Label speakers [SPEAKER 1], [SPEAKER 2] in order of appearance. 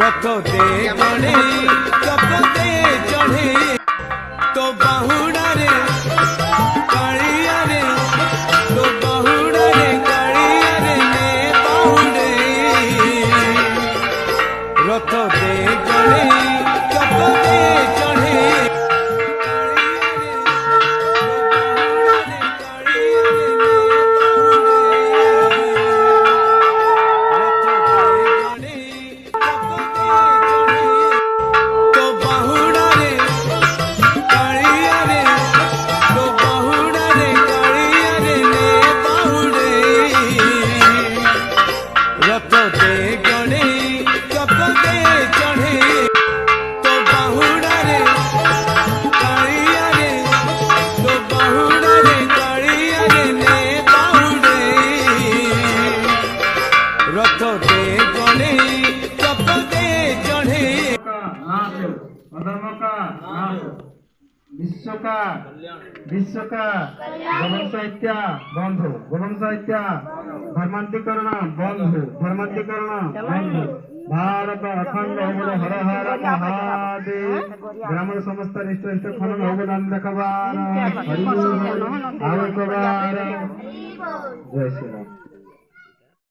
[SPEAKER 1] रथ दे चढ़े चपते चढ़े तो बाहुड़ा रे कालिया रे तो बाहुड़ा रे कालिया रे ने बाहुड़े रथ दे चढ़े चपते चढ़े
[SPEAKER 2] विश्व का गोवंश हत्या बंध गोवंश हत्या धर्मांतरीकरण बंध धर्मांतरीकरण बंध भारत अखंड होबो हर हर महादेव ग्राम समस्त रिष्ट रिष्ट खनन होबो नाम देखबार हरि बोल आवे कबार जय श्री राम।